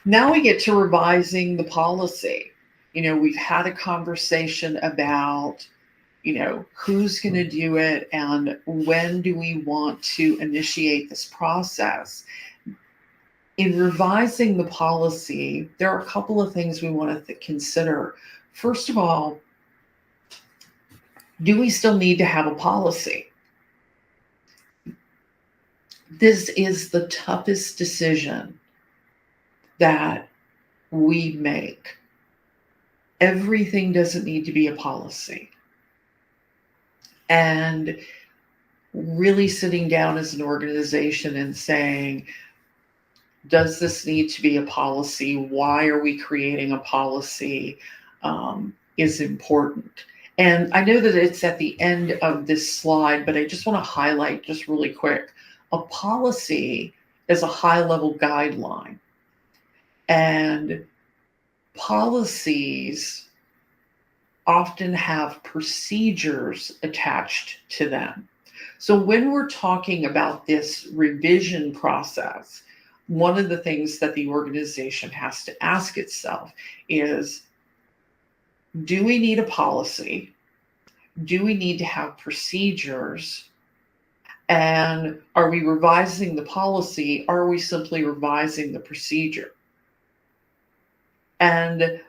Now we get to revising the policy. We've had a conversation about, who's going to do it and when do we want to initiate this process. In revising the policy, there are a couple of things we want to consider. First of all, do we still need to have a policy? This is the toughest decision that we make. Everything doesn't need to be a policy. And really sitting down as an organization and saying, does this need to be a policy? Why are we creating a policy? Is important. And I know that it's at the end of this slide, but I just want to highlight just really quick. A policy is a high-level guideline. And policies often have procedures attached to them. So when we're talking about this revision process, one of the things that the organization has to ask itself is, do we need a policy? Do we need to have procedures? And are we revising the policy? Or are we simply revising the procedure? And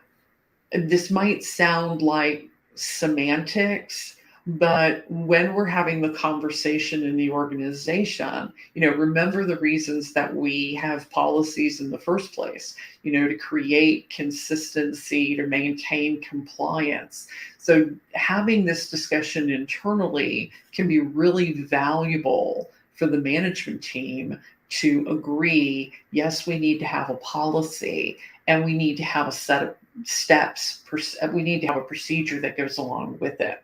this might sound like semantics, but when we're having the conversation in the organization, remember the reasons that we have policies in the first place, to create consistency, to maintain compliance. So having this discussion internally can be really valuable for the management team to agree, yes, we need to have a policy and we need to have a set of steps. We need to have a procedure that goes along with it.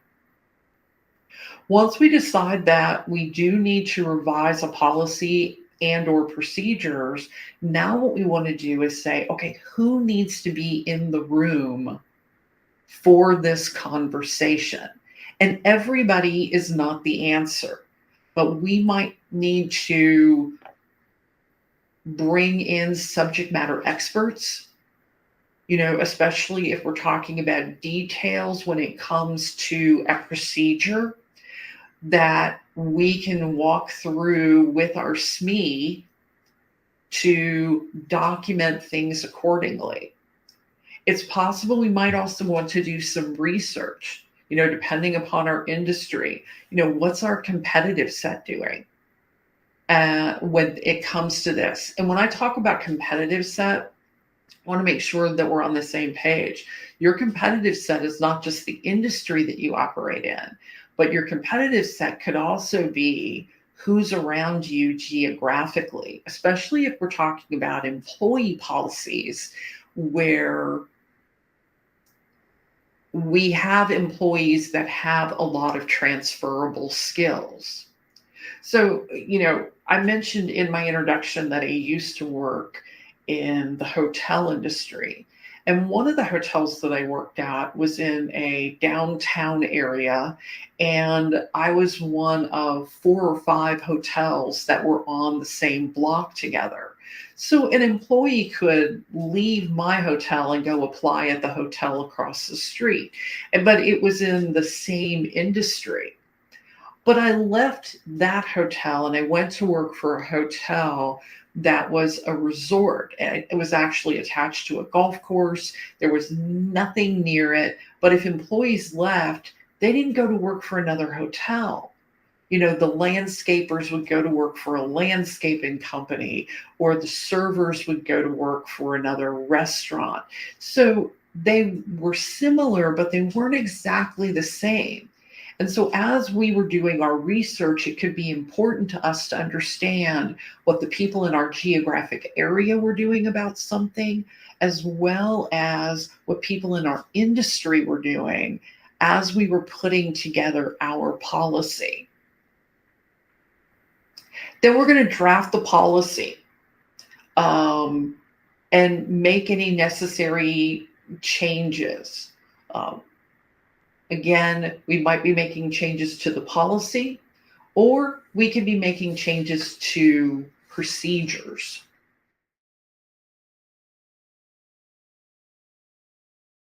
Once we decide that we do need to revise a policy and or procedures, now what we want to do is say, okay, who needs to be in the room for this conversation? And everybody is not the answer, but we might need to bring in subject matter experts, especially if we're talking about details when it comes to a procedure that we can walk through with our SME to document things accordingly. It's possible we might also want to do some research, depending upon our industry. What's our competitive set doing when it comes to this? And when I talk about competitive set, I want to make sure that we're on the same page. Your competitive set is not just the industry that you operate in, but your competitive set could also be who's around you geographically, especially if we're talking about employee policies where we have employees that have a lot of transferable skills. So, I mentioned in my introduction that I used to work in the hotel industry. And one of the hotels that I worked at was in a downtown area. And I was one of 4 or 5 hotels that were on the same block together. So an employee could leave my hotel and go apply at the hotel across the street. But it was in the same industry. But I left that hotel and I went to work for a hotel that was a resort. And it was actually attached to a golf course. There was nothing near it. But if employees left, they didn't go to work for another hotel. The landscapers would go to work for a landscaping company, or the servers would go to work for another restaurant. So they were similar, but they weren't exactly the same. And so as we were doing our research, it could be important to us to understand what the people in our geographic area were doing about something, as well as what people in our industry were doing as we were putting together our policy. Then we're going to draft the policy and make any necessary changes. Again, we might be making changes to the policy, or we could be making changes to procedures.